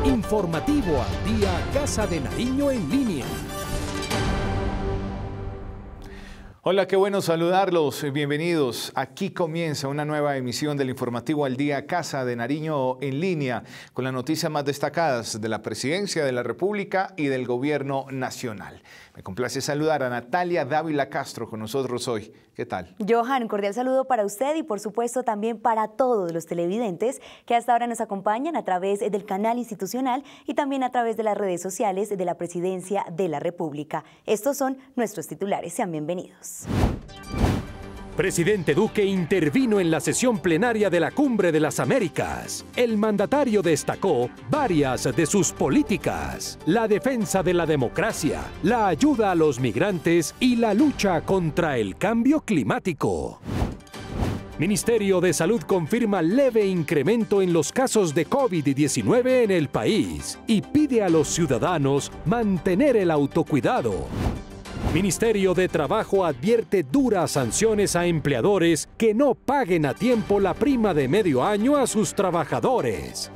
Informativo al Día Casa de Nariño en línea. Hola, qué bueno saludarlos. Bienvenidos. Aquí comienza una nueva emisión del Informativo al Día Casa de Nariño en línea, con las noticias más destacadas de la Presidencia de la República y del Gobierno Nacional. Me complace saludar a Natalia Dávila Castro con nosotros hoy. ¿Qué tal? Johan, un cordial saludo para usted y por supuesto también para todos los televidentes que hasta ahora nos acompañan a través del canal institucional y también a través de las redes sociales de la Presidencia de la República. Estos son nuestros titulares. Sean bienvenidos. Presidente Duque intervino en la sesión plenaria de la Cumbre de las Américas. El mandatario destacó varias de sus políticas: la defensa de la democracia, la ayuda a los migrantes y la lucha contra el cambio climático. Ministerio de Salud confirma leve incremento en los casos de COVID-19 en el país y pide a los ciudadanos mantener el autocuidado. Ministerio de Trabajo advierte duras sanciones a empleadores que no paguen a tiempo la prima de medio año a sus trabajadores.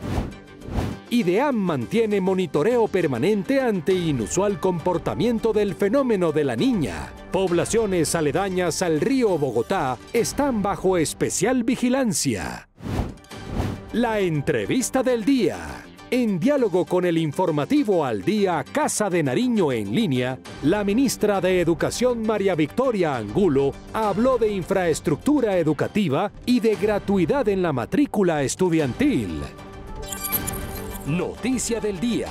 IDEAM mantiene monitoreo permanente ante inusual comportamiento del fenómeno de la Niña. Poblaciones aledañas al río Bogotá están bajo especial vigilancia. La entrevista del día. En diálogo con el Informativo al Día Casa de Nariño en línea, la ministra de Educación María Victoria Angulo habló de infraestructura educativa y de gratuidad en la matrícula estudiantil. Noticia del día.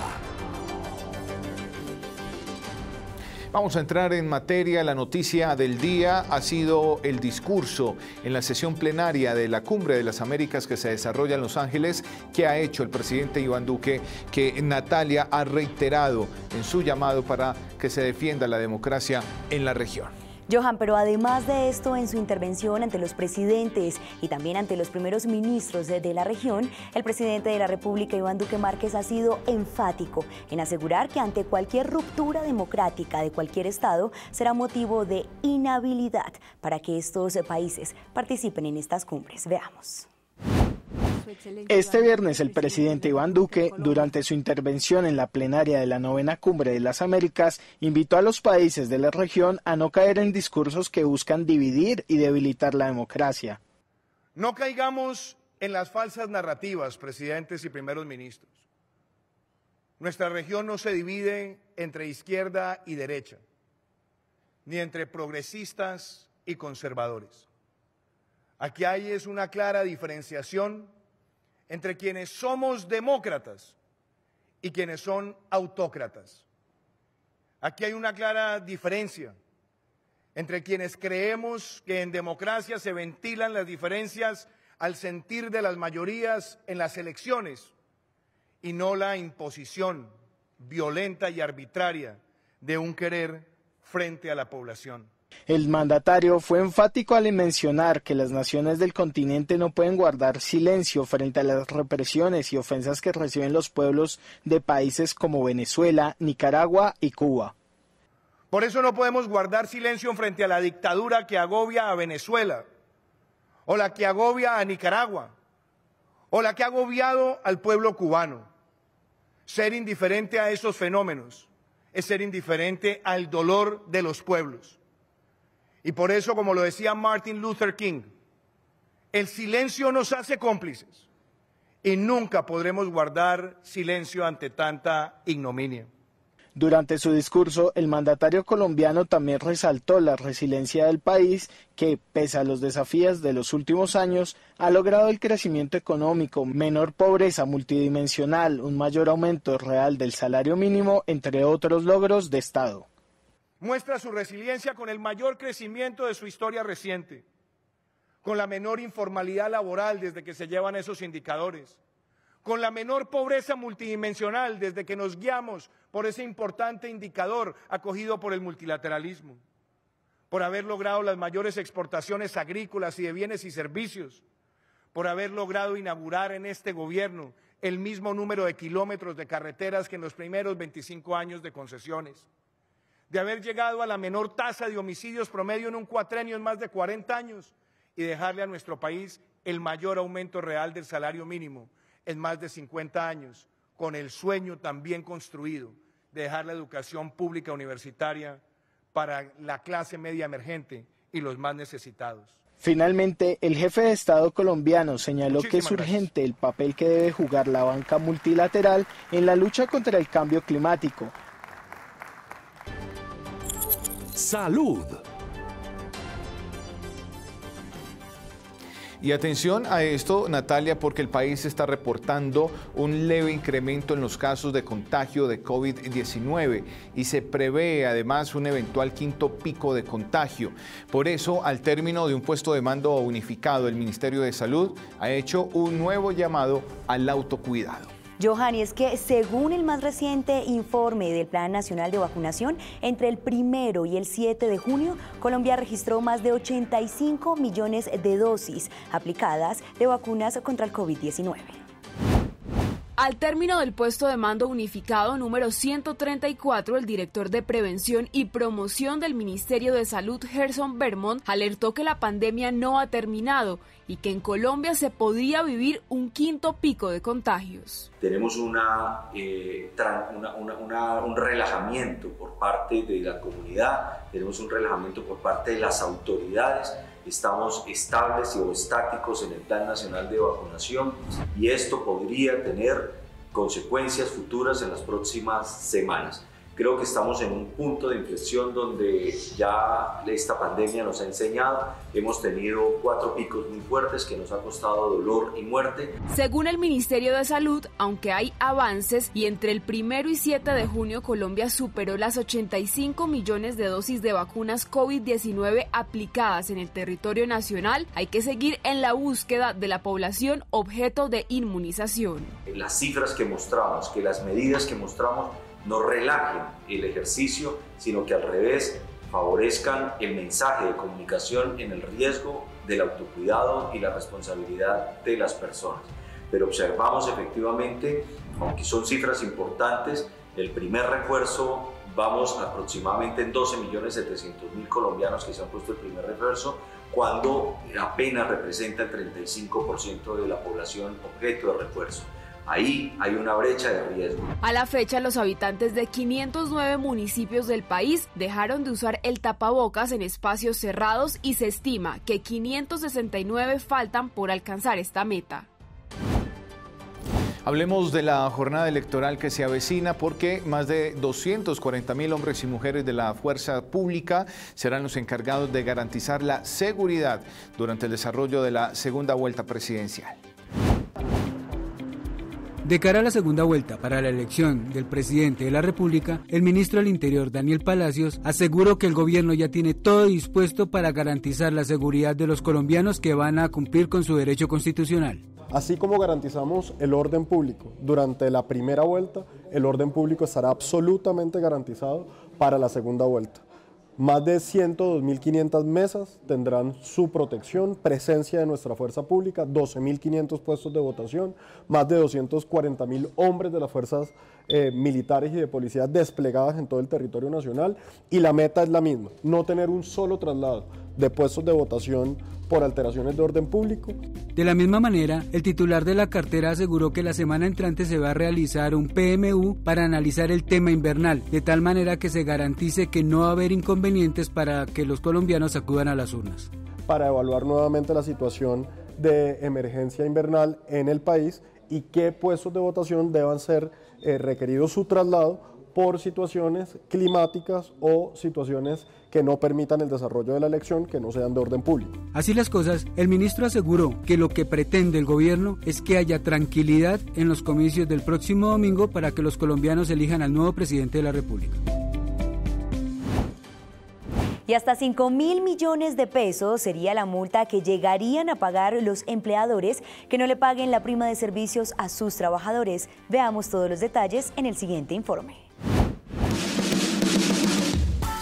Vamos a entrar en materia. La noticia del día ha sido el discurso en la sesión plenaria de la Cumbre de las Américas que se desarrolla en Los Ángeles, que ha hecho el presidente Iván Duque, que Natalia ha reiterado en su llamado para que se defienda la democracia en la región. Johan, pero además de esto, en su intervención ante los presidentes y también ante los primeros ministros de la región, el presidente de la República, Iván Duque Márquez, ha sido enfático en asegurar que ante cualquier ruptura democrática de cualquier estado será motivo de inhabilidad para que estos países participen en estas cumbres. Veamos. Este viernes el presidente Iván Duque, durante su intervención en la plenaria de la 9ª Cumbre de las Américas, invitó a los países de la región a no caer en discursos que buscan dividir y debilitar la democracia. No caigamos en las falsas narrativas, presidentes y primeros ministros. Nuestra región no se divide entre izquierda y derecha, ni entre progresistas y conservadores. Aquí hay una clara diferenciación entre quienes somos demócratas y quienes son autócratas. Aquí hay una clara diferencia entre quienes creemos que en democracia se ventilan las diferencias al sentir de las mayorías en las elecciones y no la imposición violenta y arbitraria de un querer frente a la población. El mandatario fue enfático al mencionar que las naciones del continente no pueden guardar silencio frente a las represiones y ofensas que reciben los pueblos de países como Venezuela, Nicaragua y Cuba. Por eso no podemos guardar silencio frente a la dictadura que agobia a Venezuela, o la que agobia a Nicaragua, o la que ha agobiado al pueblo cubano. Ser indiferente a esos fenómenos es ser indiferente al dolor de los pueblos. Y por eso, como lo decía Martin Luther King, el silencio nos hace cómplices y nunca podremos guardar silencio ante tanta ignominia. Durante su discurso, el mandatario colombiano también resaltó la resiliencia del país que, pese a los desafíos de los últimos años, ha logrado el crecimiento económico, menor pobreza multidimensional, un mayor aumento real del salario mínimo, entre otros logros de Estado. Muestra su resiliencia con el mayor crecimiento de su historia reciente, con la menor informalidad laboral desde que se llevan esos indicadores, con la menor pobreza multidimensional desde que nos guiamos por ese importante indicador acogido por el multilateralismo, por haber logrado las mayores exportaciones agrícolas y de bienes y servicios, por haber logrado inaugurar en este gobierno el mismo número de kilómetros de carreteras que en los primeros 25 años de concesiones, de haber llegado a la menor tasa de homicidios promedio en un cuatrenio en más de 40 años y dejarle a nuestro país el mayor aumento real del salario mínimo en más de 50 años, con el sueño también construido de dejar la educación pública universitaria para la clase media emergente y los más necesitados. Finalmente, el jefe de Estado colombiano señaló que es urgente el papel que debe jugar la banca multilateral en la lucha contra el cambio climático. Salud. Y atención a esto, Natalia, porque el país está reportando un leve incremento en los casos de contagio de COVID-19 y se prevé además un eventual quinto pico de contagio. Por eso, al término de un puesto de mando unificado, el Ministerio de Salud ha hecho un nuevo llamado al autocuidado. Johanny, es que según el más reciente informe del Plan Nacional de Vacunación, entre el 1 y el 7 de junio, Colombia registró más de 85 millones de dosis aplicadas de vacunas contra el COVID-19. Al término del puesto de mando unificado número 134, el director de Prevención y Promoción del Ministerio de Salud, Gerson Vermont, alertó que la pandemia no ha terminado y que en Colombia se podría vivir un quinto pico de contagios. Tenemos un relajamiento por parte de la comunidad, tenemos un relajamiento por parte de las autoridades. Estamos estables o estáticos en el Plan Nacional de Vacunación y esto podría tener consecuencias futuras en las próximas semanas. Creo que estamos en un punto de inflexión donde ya esta pandemia nos ha enseñado. Hemos tenido 4 picos muy fuertes que nos ha costado dolor y muerte. Según el Ministerio de Salud, aunque hay avances y entre el 1 y 7 de junio Colombia superó las 85 millones de dosis de vacunas COVID-19 aplicadas en el territorio nacional, hay que seguir en la búsqueda de la población objeto de inmunización. Las cifras que mostramos, que las medidas que mostramos no relajen el ejercicio, sino que al revés favorezcan el mensaje de comunicación en el riesgo del autocuidado y la responsabilidad de las personas. Pero observamos efectivamente, aunque son cifras importantes, el primer refuerzo, vamos aproximadamente en 12.700.000 colombianos que se han puesto el primer refuerzo, cuando apenas representa el 35% de la población objeto de refuerzo. Ahí hay una brecha de riesgo. A la fecha, los habitantes de 509 municipios del país dejaron de usar el tapabocas en espacios cerrados y se estima que 569 faltan por alcanzar esta meta. Hablemos de la jornada electoral que se avecina porque más de 240.000 hombres y mujeres de la fuerza pública serán los encargados de garantizar la seguridad durante el desarrollo de la segunda vuelta presidencial. De cara a la segunda vuelta para la elección del presidente de la República, el ministro del Interior, Daniel Palacios, aseguró que el gobierno ya tiene todo dispuesto para garantizar la seguridad de los colombianos que van a cumplir con su derecho constitucional. Así como garantizamos el orden público durante la primera vuelta, el orden público estará absolutamente garantizado para la segunda vuelta. Más de 102.500 mesas tendrán su protección, presencia de nuestra fuerza pública, 12.500 puestos de votación, más de 240.000 hombres de las fuerzas militares y de policía desplegadas en todo el territorio nacional, y la meta es la misma, no tener un solo traslado de puestos de votación por alteraciones de orden público. De la misma manera, el titular de la cartera aseguró que la semana entrante se va a realizar un PMU para analizar el tema invernal, de tal manera que se garantice que no va a haber inconvenientes para que los colombianos acudan a las urnas. Para evaluar nuevamente la situación de emergencia invernal en el país y qué puestos de votación deban ser requeridos su traslado por situaciones climáticas o situaciones que no permitan el desarrollo de la elección, que no sean de orden público. Así las cosas, el ministro aseguró que lo que pretende el gobierno es que haya tranquilidad en los comicios del próximo domingo para que los colombianos elijan al nuevo presidente de la República. Y hasta 5.000 millones de pesos sería la multa que llegarían a pagar los empleadores que no le paguen la prima de servicios a sus trabajadores. Veamos todos los detalles en el siguiente informe.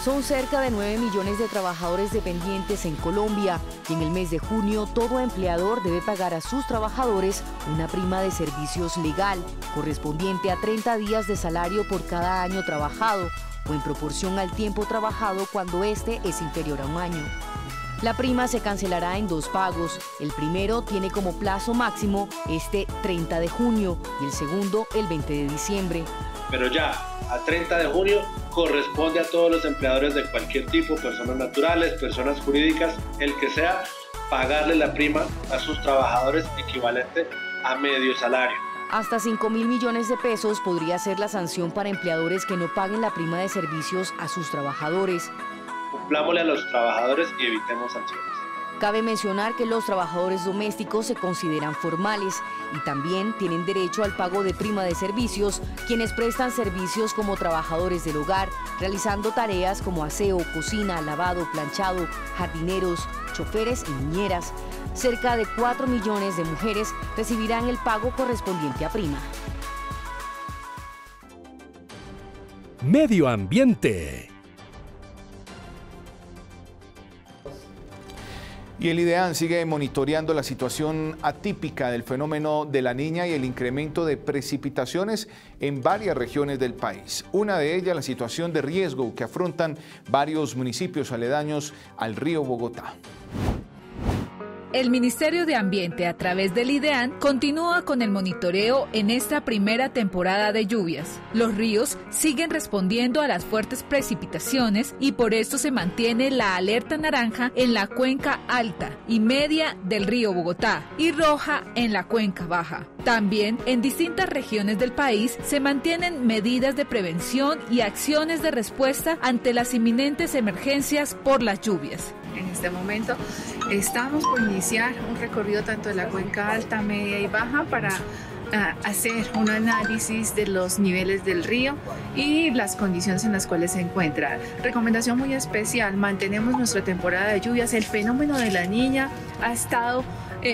Son cerca de 9 millones de trabajadores dependientes en Colombia y en el mes de junio todo empleador debe pagar a sus trabajadores una prima de servicios legal correspondiente a 30 días de salario por cada año trabajado o en proporción al tiempo trabajado cuando este es inferior a un año. La prima se cancelará en 2 pagos. El primero tiene como plazo máximo este 30 de junio y el segundo el 20 de diciembre. Pero ya, a 30 de junio corresponde a todos los empleadores de cualquier tipo, personas naturales, personas jurídicas, el que sea, pagarle la prima a sus trabajadores equivalente a medio salario. Hasta 5.000 millones de pesos podría ser la sanción para empleadores que no paguen la prima de servicios a sus trabajadores. Cumplámosle a los trabajadores y evitemos sanciones. Cabe mencionar que los trabajadores domésticos se consideran formales y también tienen derecho al pago de prima de servicios quienes prestan servicios como trabajadores del hogar, realizando tareas como aseo, cocina, lavado, planchado, jardineros, choferes y niñeras. Cerca de 4 millones de mujeres recibirán el pago correspondiente a prima. Medio ambiente. Y el IDEAN sigue monitoreando la situación atípica del fenómeno de la Niña y el incremento de precipitaciones en varias regiones del país. Una de ellas, la situación de riesgo que afrontan varios municipios aledaños al río Bogotá. El Ministerio de Ambiente, a través del IDEAN, continúa con el monitoreo en esta primera temporada de lluvias. Los ríos siguen respondiendo a las fuertes precipitaciones y por esto se mantiene la alerta naranja en la cuenca alta y media del río Bogotá y roja en la cuenca baja. También en distintas regiones del país se mantienen medidas de prevención y acciones de respuesta ante las inminentes emergencias por las lluvias. En este momento estamos por iniciar un recorrido tanto de la cuenca alta, media y baja para hacer un análisis de los niveles del río y las condiciones en las cuales se encuentra. Recomendación muy especial, mantenemos nuestra temporada de lluvias. El fenómeno de la Niña ha estado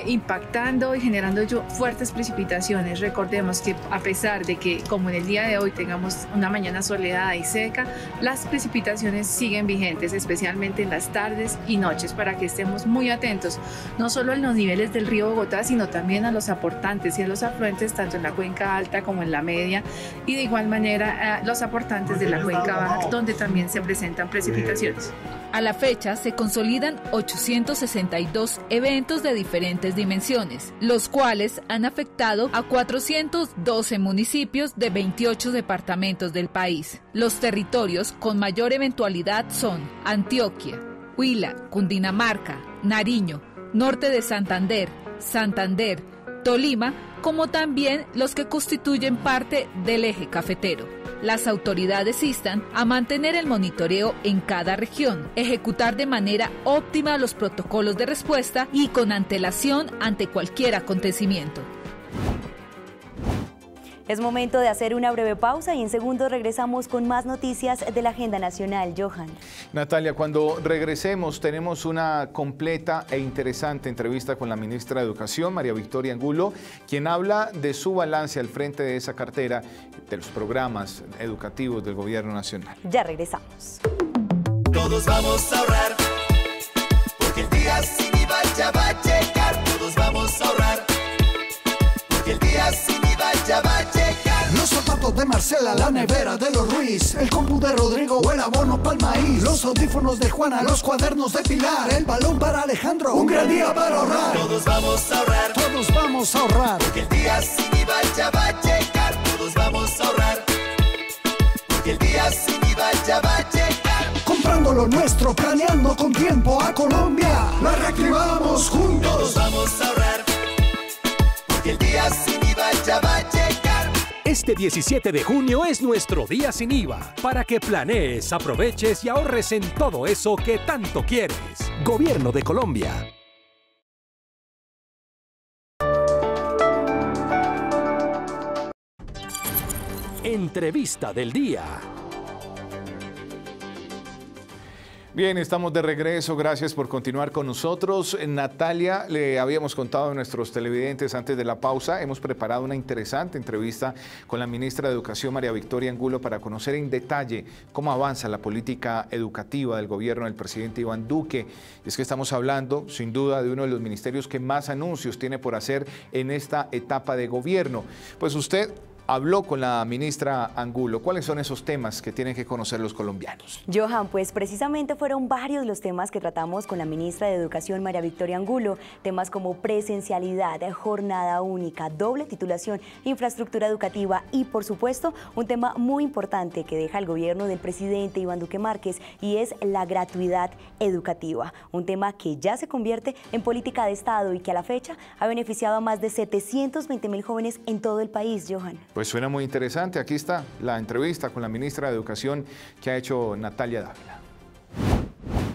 impactando y generando fuertes precipitaciones. Recordemos que a pesar de que, como en el día de hoy, tengamos una mañana soleada y seca, las precipitaciones siguen vigentes, especialmente en las tardes y noches, para que estemos muy atentos, no solo en los niveles del río Bogotá, sino también a los aportantes y a los afluentes, tanto en la cuenca alta como en la media, y de igual manera los aportantes de la cuenca baja, donde también se presentan precipitaciones. A la fecha se consolidan 862 eventos de diferentes dimensiones, los cuales han afectado a 412 municipios de 28 departamentos del país. Los territorios con mayor eventualidad son Antioquia, Huila, Cundinamarca, Nariño, norte de Santander, Tolima, como también los que constituyen parte del eje cafetero. Las autoridades instan a mantener el monitoreo en cada región, ejecutar de manera óptima los protocolos de respuesta y con antelación ante cualquier acontecimiento. Es momento de hacer una breve pausa y en segundos regresamos con más noticias de la agenda nacional. Johan. Natalia, cuando regresemos tenemos una completa e interesante entrevista con la ministra de Educación, María Victoria Angulo, quien habla de su balance al frente de esa cartera de los programas educativos del Gobierno Nacional. Ya regresamos. Todos vamos a ahorrar, porque el día sin IVA ya va a llegar. Todos vamos a ahorrar, porque el día sin IVA ya va a llegar. Los zapatos de Marcela, la nevera de los Ruiz, el compu de Rodrigo o el abono pa'l maíz, los audífonos de Juana, los cuadernos de Pilar, el balón para Alejandro, un gran día para ahorrar. Todos vamos a ahorrar, todos vamos a ahorrar, porque el día sin IVA ya va a llegar. Todos vamos a ahorrar, porque el día sin IVA ya va a llegar. Comprando lo nuestro, planeando con tiempo a Colombia, la reactivamos juntos. Todos vamos a ahorrar, porque el día sin IVA ya va a llegar. Este 17 de junio es nuestro día sin IVA, para que planees, aproveches y ahorres en todo eso que tanto quieres. Gobierno de Colombia. Entrevista del día. Bien, estamos de regreso. Gracias por continuar con nosotros. Natalia, le habíamos contado a nuestros televidentes antes de la pausa, hemos preparado una interesante entrevista con la ministra de Educación, María Victoria Angulo, para conocer en detalle cómo avanza la política educativa del gobierno del presidente Iván Duque. Es que estamos hablando, sin duda, de uno de los ministerios que más anuncios tiene por hacer en esta etapa de gobierno. Pues usted habló con la ministra Angulo. ¿Cuáles son esos temas que tienen que conocer los colombianos? Johan, pues precisamente fueron varios los temas que tratamos con la ministra de Educación, María Victoria Angulo. Temas como presencialidad, jornada única, doble titulación, infraestructura educativa y, por supuesto, un tema muy importante que deja el gobierno del presidente Iván Duque Márquez, y es la gratuidad educativa. Un tema que ya se convierte en política de Estado y que a la fecha ha beneficiado a más de 720.000 jóvenes en todo el país, Johan. Pues suena muy interesante. Aquí está la entrevista con la ministra de Educación que ha hecho Natalia Dávila.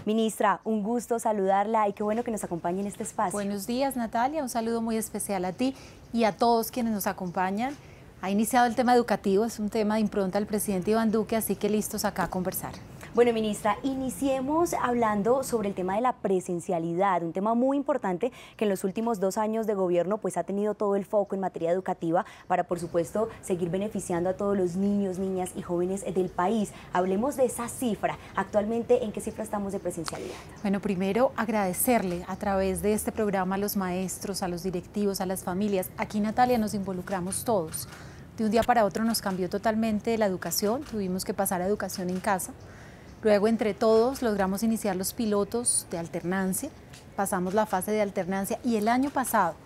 Ministra, un gusto saludarla y qué bueno que nos acompañe en este espacio. Buenos días, Natalia. Un saludo muy especial a ti y a todos quienes nos acompañan. Ha iniciado el tema educativo, es un tema de impronta del presidente Iván Duque, así que listos acá a conversar. Bueno, ministra, iniciemos hablando sobre el tema de la presencialidad, un tema muy importante que en los últimos 2 años de gobierno pues ha tenido todo el foco en materia educativa para, por supuesto, seguir beneficiando a todos los niños, niñas y jóvenes del país. Hablemos de esa cifra. Actualmente, ¿en qué cifra estamos de presencialidad? Bueno, primero agradecerle a través de este programa a los maestros, a los directivos, a las familias. Aquí, Natalia, nos involucramos todos. De un día para otro nos cambió totalmente la educación, tuvimos que pasar a educación en casa. Luego, entre todos, logramos iniciar los pilotos de alternancia, pasamos la fase de alternancia y el año pasado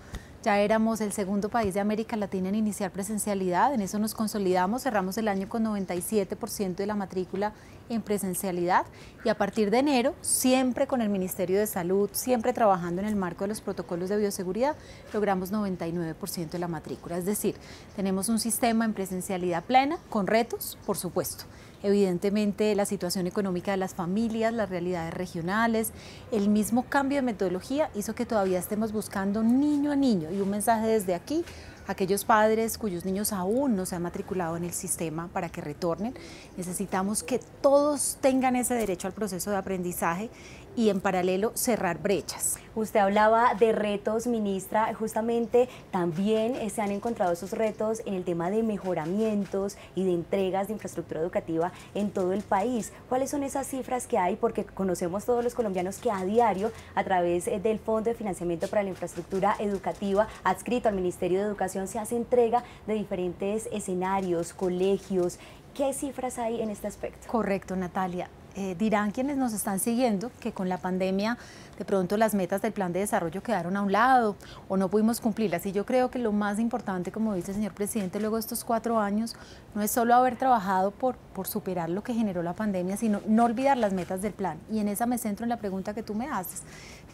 ya éramos el segundo país de América Latina en iniciar presencialidad. En eso nos consolidamos, cerramos el año con 97% de la matrícula en presencialidad y a partir de enero, siempre con el Ministerio de Salud, siempre trabajando en el marco de los protocolos de bioseguridad, logramos 99% de la matrícula. Es decir, tenemos un sistema en presencialidad plena, con retos, por supuesto. Evidentemente, la situación económica de las familias, las realidades regionales, el mismo cambio de metodología hizo que todavía estemos buscando niño a niño. Y un mensaje desde aquí a aquellos padres cuyos niños aún no se han matriculado en el sistema para que retornen. Necesitamos que todos tengan ese derecho al proceso de aprendizaje y en paralelo cerrar brechas. Usted hablaba de retos, ministra, justamente también se han encontrado esos retos en el tema de mejoramientos y de entregas de infraestructura educativa en todo el país. ¿Cuáles son esas cifras que hay? Porque conocemos todos los colombianos que a diario, a través del Fondo de Financiamiento para la Infraestructura Educativa, adscrito al Ministerio de Educación, se hace entrega de diferentes escenarios, colegios. ¿Qué cifras hay en este aspecto? Correcto, Natalia. Dirán quienes nos están siguiendo que con la pandemia de pronto las metas del plan de desarrollo quedaron a un lado o no pudimos cumplirlas, y yo creo que lo más importante, como dice el señor presidente, luego de estos 4 años, no es solo haber trabajado por superar lo que generó la pandemia, sino no olvidar las metas del plan, y en esa me centro en la pregunta que tú me haces,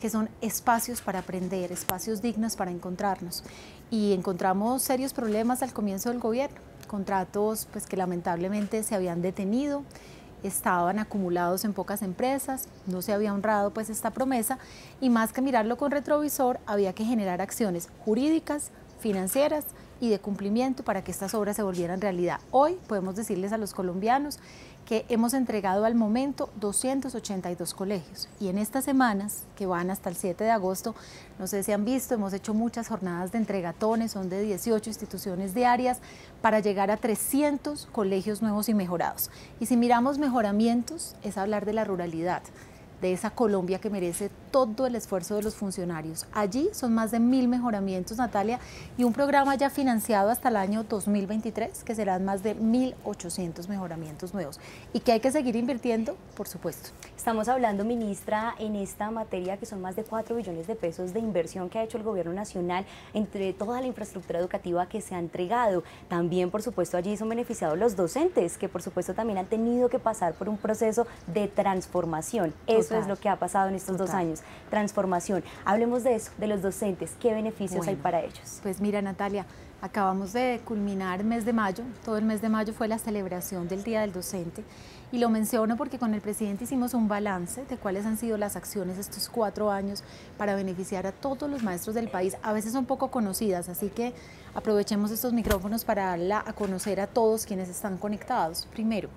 que son espacios para aprender, espacios dignos para encontrarnos, y encontramos serios problemas al comienzo del gobierno, contratos pues que lamentablemente se habían detenido, estaban acumulados en pocas empresas, no se había honrado pues esta promesa, y más que mirarlo con retrovisor, había que generar acciones jurídicas, financieras y de cumplimiento para que estas obras se volvieran realidad. Hoy podemos decirles a los colombianos que hemos entregado al momento 282 colegios, y en estas semanas que van hasta el 7 de agosto, no sé si han visto, hemos hecho muchas jornadas de entregatones, son de 18 instituciones diarias para llegar a 300 colegios nuevos y mejorados. Y si miramos mejoramientos, es hablar de la ruralidad, de esa Colombia que merece todo el esfuerzo de los funcionarios. Allí son más de 1000 mejoramientos, Natalia, y un programa ya financiado hasta el año 2023, que serán más de 1800 mejoramientos nuevos. ¿Y que hay que seguir invirtiendo? Por supuesto. Estamos hablando, ministra, en esta materia que son más de 4 billones de pesos de inversión que ha hecho el gobierno nacional entre toda la infraestructura educativa que se ha entregado. También, por supuesto, allí son beneficiados los docentes, que por supuesto también han tenido que pasar por un proceso de transformación. Eso es lo que ha pasado en estos 2 años, transformación. Hablemos de eso, de los docentes, ¿qué beneficios hay para ellos? Pues mira, Natalia, acabamos de culminar el mes de mayo, todo el mes de mayo fue la celebración del Día del Docente, y lo menciono porque con el presidente hicimos un balance de cuáles han sido las acciones estos 4 años para beneficiar a todos los maestros del país. A veces son poco conocidas, así que aprovechemos estos micrófonos para darla a conocer a todos quienes están conectados. Primero,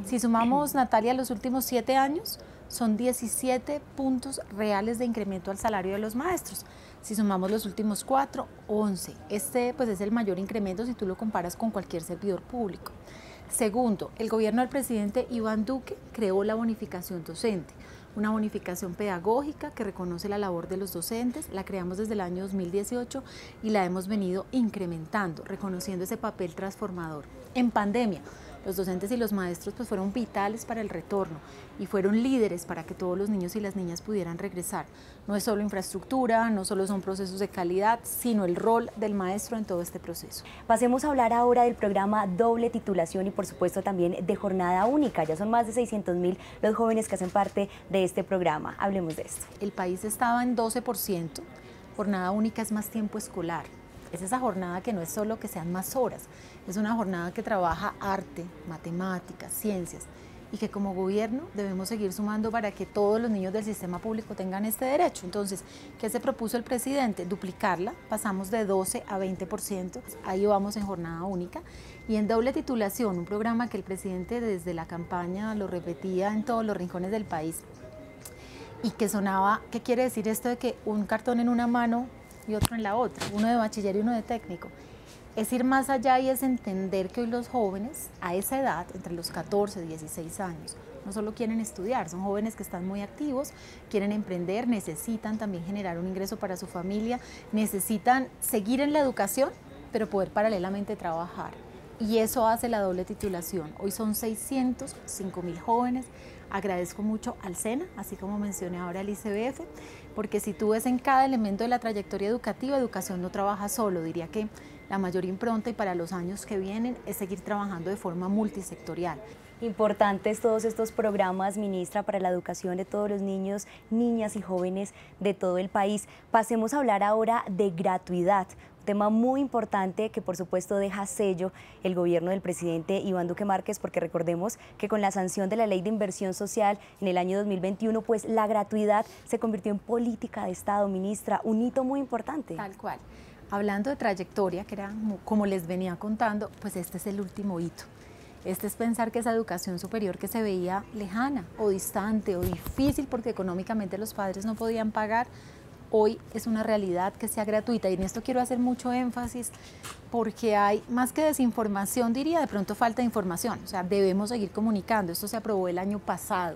si sumamos, Natalia, los últimos 7 años, son 17 puntos reales de incremento al salario de los maestros. Si sumamos los últimos 4, 11. Este pues es el mayor incremento si tú lo comparas con cualquier servidor público. Segundo, el gobierno del presidente Iván Duque creó la bonificación docente, una bonificación pedagógica que reconoce la labor de los docentes, la creamos desde el año 2018 y la hemos venido incrementando, reconociendo ese papel transformador. En pandemia, los docentes y los maestros pues fueron vitales para el retorno y fueron líderes para que todos los niños y las niñas pudieran regresar. No es solo infraestructura, no solo son procesos de calidad, sino el rol del maestro en todo este proceso. Pasemos a hablar ahora del programa Doble Titulación y por supuesto también de Jornada Única. Ya son más de 600.000 los jóvenes que hacen parte de este programa. Hablemos de esto. El país estaba en 12%, Jornada Única es más tiempo escolar. Es esa jornada que no es solo que sean más horas, es una jornada que trabaja arte, matemáticas, ciencias y que como gobierno debemos seguir sumando para que todos los niños del sistema público tengan este derecho. Entonces, ¿qué se propuso el presidente? Duplicarla, pasamos de 12 a 20%, ahí vamos en Jornada Única. Y en Doble Titulación, un programa que el presidente desde la campaña lo repetía en todos los rincones del país y que sonaba, ¿qué quiere decir esto de que un cartón en una mano y otro en la otra, uno de bachiller y uno de técnico? Es ir más allá y es entender que hoy los jóvenes a esa edad, entre los 14 y 16 años, no solo quieren estudiar, son jóvenes que están muy activos, quieren emprender, necesitan también generar un ingreso para su familia, necesitan seguir en la educación, pero poder paralelamente trabajar. Y eso hace la Doble Titulación. Hoy son 605.000 jóvenes. Agradezco mucho al SENA, así como mencioné ahora al ICBF, porque si tú ves en cada elemento de la trayectoria educativa, educación no trabaja solo. Diría que la mayor impronta y para los años que vienen es seguir trabajando de forma multisectorial. Importantes todos estos programas, ministra, para la educación de todos los niños, niñas y jóvenes de todo el país. Pasemos a hablar ahora de gratuidad. Tema muy importante que por supuesto deja sello el gobierno del presidente Iván Duque Márquez, porque recordemos que con la sanción de la Ley de Inversión Social en el año 2021, pues la gratuidad se convirtió en política de Estado, ministra, un hito muy importante. Tal cual. Hablando de trayectoria, que era como les venía contando, pues este es el último hito. Este es pensar que esa educación superior que se veía lejana o distante o difícil porque económicamente los padres no podían pagar, hoy es una realidad que sea gratuita. Y en esto quiero hacer mucho énfasis porque hay más que desinformación, diría, de pronto falta de información. O sea, debemos seguir comunicando. Esto se aprobó el año pasado.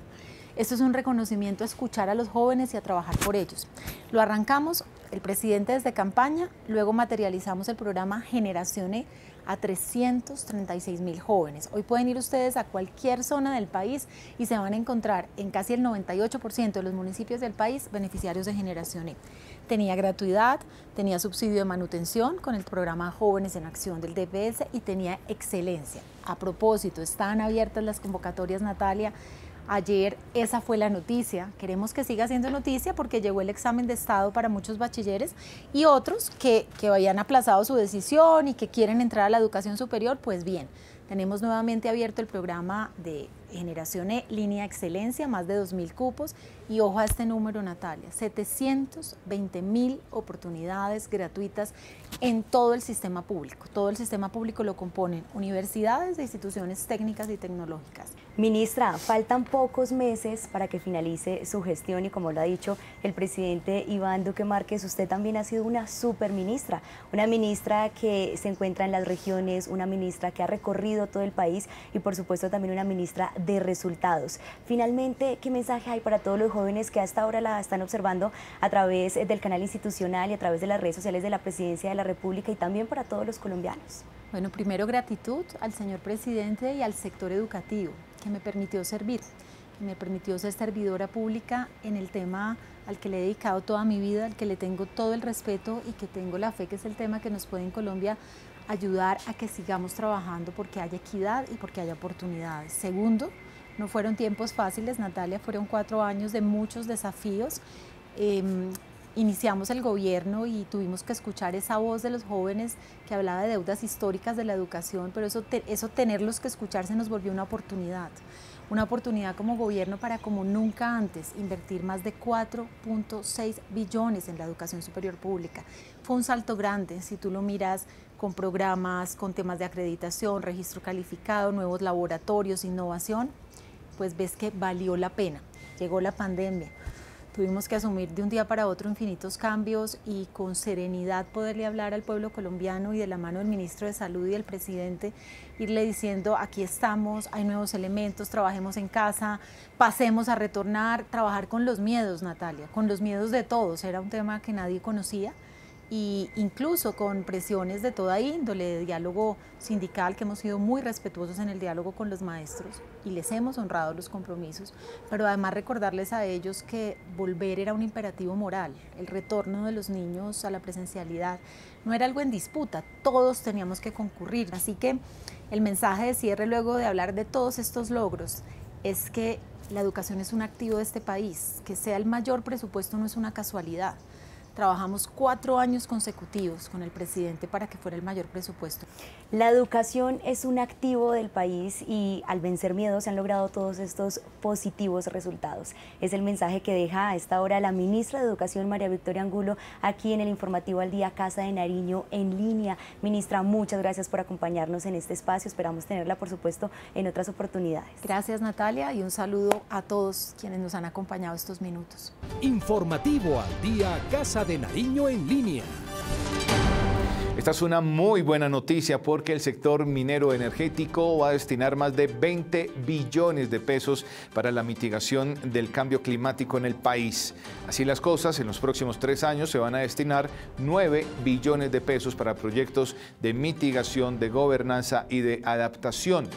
Esto es un reconocimiento a escuchar a los jóvenes y a trabajar por ellos. Lo arrancamos el presidente desde campaña, luego materializamos el programa Generación E a 336.000 jóvenes. Hoy pueden ir ustedes a cualquier zona del país y se van a encontrar en casi el 98% de los municipios del país beneficiarios de Generación E. Tenía gratuidad, tenía subsidio de manutención con el programa Jóvenes en Acción del DPS y tenía excelencia. A propósito, están abiertas las convocatorias, Natalia. Ayer esa fue la noticia, queremos que siga siendo noticia porque llegó el examen de estado para muchos bachilleres y otros que habían aplazado su decisión y que quieren entrar a la educación superior, pues bien, tenemos nuevamente abierto el programa de Generación E, línea excelencia, más de 2.000 cupos y ojo a este número, Natalia, 720.000 oportunidades gratuitas en todo el sistema público. Todo el sistema público lo componen universidades e instituciones técnicas y tecnológicas. Ministra, faltan pocos meses para que finalice su gestión y como lo ha dicho el presidente Iván Duque Márquez, usted también ha sido una superministra, una ministra que se encuentra en las regiones, una ministra que ha recorrido todo el país y por supuesto también una ministra de resultados. Finalmente, ¿qué mensaje hay para todos los jóvenes que hasta ahora la están observando a través del canal institucional y a través de las redes sociales de la Presidencia de la República y también para todos los colombianos? Bueno, primero gratitud al señor presidente y al sector educativo que me permitió servir, que me permitió ser servidora pública en el tema al que le he dedicado toda mi vida, al que le tengo todo el respeto y que tengo la fe que es el tema que nos puede en Colombia ayudar a que sigamos trabajando porque haya equidad y porque haya oportunidades. Segundo, no fueron tiempos fáciles, Natalia, fueron 4 años de muchos desafíos. Iniciamos el gobierno y tuvimos que escuchar esa voz de los jóvenes que hablaba de deudas históricas de la educación, pero eso tenerlos que escuchar se nos volvió una oportunidad como gobierno para como nunca antes invertir más de 4.6 billones en la educación superior pública. Fue un salto grande, si tú lo miras con programas, con temas de acreditación, registro calificado, nuevos laboratorios, innovación, pues ves que valió la pena. Llegó la pandemia. Tuvimos que asumir de un día para otro infinitos cambios y con serenidad poderle hablar al pueblo colombiano y de la mano del ministro de Salud y del presidente, irle diciendo aquí estamos, hay nuevos elementos, trabajemos en casa, pasemos a retornar, trabajar con los miedos, Natalia, con los miedos de todos, era un tema que nadie conocía. Y incluso con presiones de toda índole, de diálogo sindical, que hemos sido muy respetuosos en el diálogo con los maestros y les hemos honrado los compromisos, pero además recordarles a ellos que volver era un imperativo moral, el retorno de los niños a la presencialidad no era algo en disputa, todos teníamos que concurrir. Así que el mensaje de cierre luego de hablar de todos estos logros es que la educación es un activo de este país, que sea el mayor presupuesto no es una casualidad. Trabajamos 4 años consecutivos con el presidente para que fuera el mayor presupuesto. La educación es un activo del país y al vencer miedos se han logrado todos estos positivos resultados. Es el mensaje que deja a esta hora la ministra de Educación, María Victoria Angulo, aquí en el Informativo al Día Casa de Nariño en línea. Ministra, muchas gracias por acompañarnos en este espacio. Esperamos tenerla, por supuesto, en otras oportunidades. Gracias, Natalia, y un saludo a todos quienes nos han acompañado estos minutos. Informativo al Día Casa de Nariño en línea. Esta es una muy buena noticia porque el sector minero energético va a destinar más de 20 billones de pesos para la mitigación del cambio climático en el país. Así las cosas, en los próximos 3 años se van a destinar 9 billones de pesos para proyectos de mitigación, de gobernanza y de adaptación.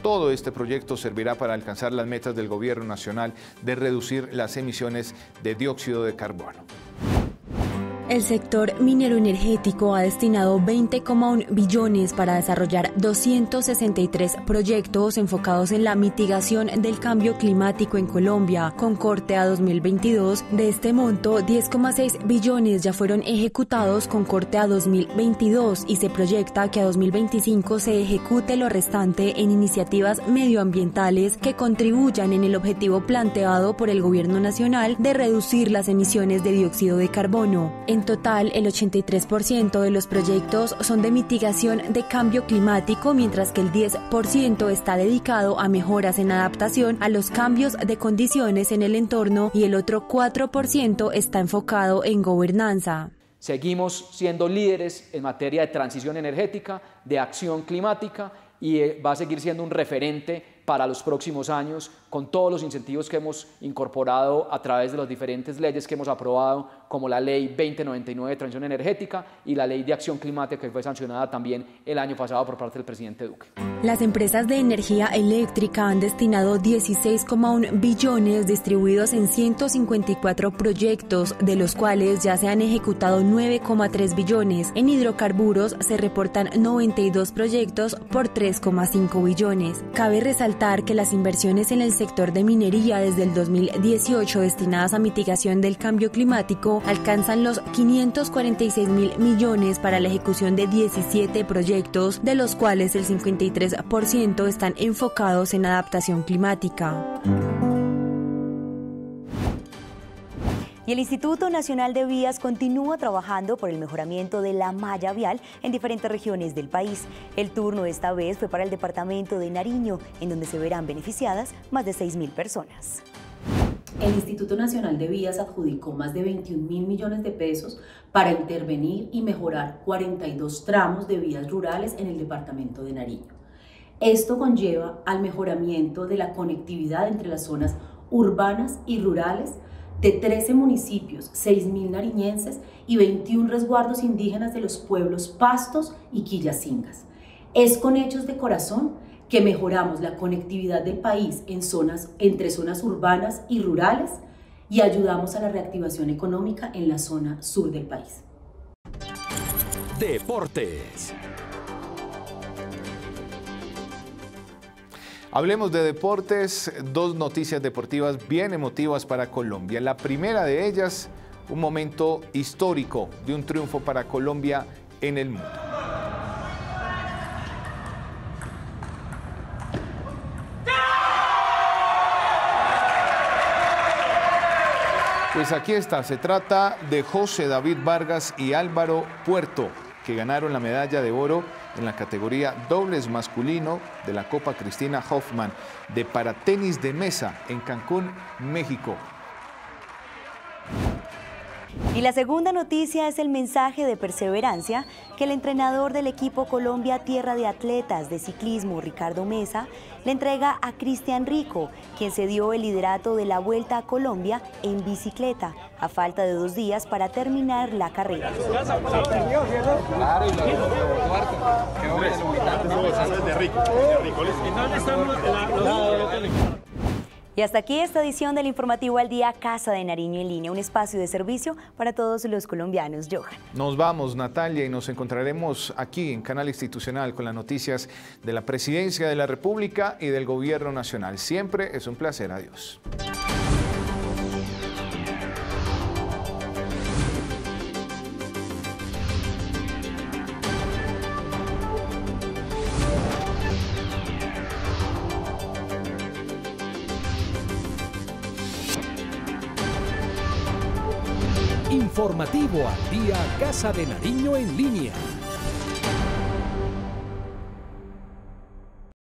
Todo este proyecto servirá para alcanzar las metas del Gobierno Nacional de reducir las emisiones de dióxido de carbono. El sector minero energético ha destinado 20,1 billones para desarrollar 263 proyectos enfocados en la mitigación del cambio climático en Colombia, con corte a 2022. De este monto, 10,6 billones ya fueron ejecutados con corte a 2022 y se proyecta que a 2025 se ejecute lo restante en iniciativas medioambientales que contribuyan en el objetivo planteado por el Gobierno Nacional de reducir las emisiones de dióxido de carbono. En total, el 83% de los proyectos son de mitigación de cambio climático, mientras que el 10% está dedicado a mejoras en adaptación a los cambios de condiciones en el entorno y el otro 4% está enfocado en gobernanza. Seguimos siendo líderes en materia de transición energética, de acción climática y va a seguir siendo un referente para los próximos años con todos los incentivos que hemos incorporado a través de las diferentes leyes que hemos aprobado, como la Ley 2099 de Transición Energética y la Ley de Acción Climática, que fue sancionada también el año pasado por parte del presidente Duque. Las empresas de energía eléctrica han destinado 16,1 billones distribuidos en 154 proyectos, de los cuales ya se han ejecutado 9,3 billones. En hidrocarburos se reportan 92 proyectos por 3,5 billones. Cabe resaltar que las inversiones en el sector de minería desde el 2018 destinadas a mitigación del cambio climático alcanzan los 546.000 millones para la ejecución de 17 proyectos, de los cuales el 53% están enfocados en adaptación climática. Y el Instituto Nacional de Vías continúa trabajando por el mejoramiento de la malla vial en diferentes regiones del país. El turno esta vez fue para el departamento de Nariño, en donde se verán beneficiadas más de 6.000 personas. El Instituto Nacional de Vías adjudicó más de 21.000 millones de pesos para intervenir y mejorar 42 tramos de vías rurales en el departamento de Nariño. Esto conlleva al mejoramiento de la conectividad entre las zonas urbanas y rurales de 13 municipios, 6.000 nariñenses y 21 resguardos indígenas de los pueblos Pastos y Quillacingas. Es con hechos de corazón que mejoramos la conectividad del país entre zonas urbanas y rurales y ayudamos a la reactivación económica en la zona sur del país. Deportes. Hablemos de deportes, 2 noticias deportivas bien emotivas para Colombia. La primera de ellas, un momento histórico de un triunfo para Colombia en el mundo. Pues aquí está, se trata de José David Vargas y Álvaro Puerto, que ganaron la medalla de oro en la categoría dobles masculino de la Copa Cristina Hoffman de paratenis de mesa en Cancún, México. Y la segunda noticia es el mensaje de perseverancia que el entrenador del equipo Colombia Tierra de Atletas de Ciclismo, Ricardo Mesa, le entrega a Cristian Rico, quien se dio el liderato de la Vuelta a Colombia en bicicleta, a falta de 2 días para terminar la carrera. Y hasta aquí esta edición del Informativo al Día Casa de Nariño en Línea, un espacio de servicio para todos los colombianos. Johan. Nos vamos, Natalia, y nos encontraremos aquí en Canal Institucional con las noticias de la Presidencia de la República y del Gobierno Nacional. Siempre es un placer. Adiós. Informativo al Día Casa de Nariño en Línea.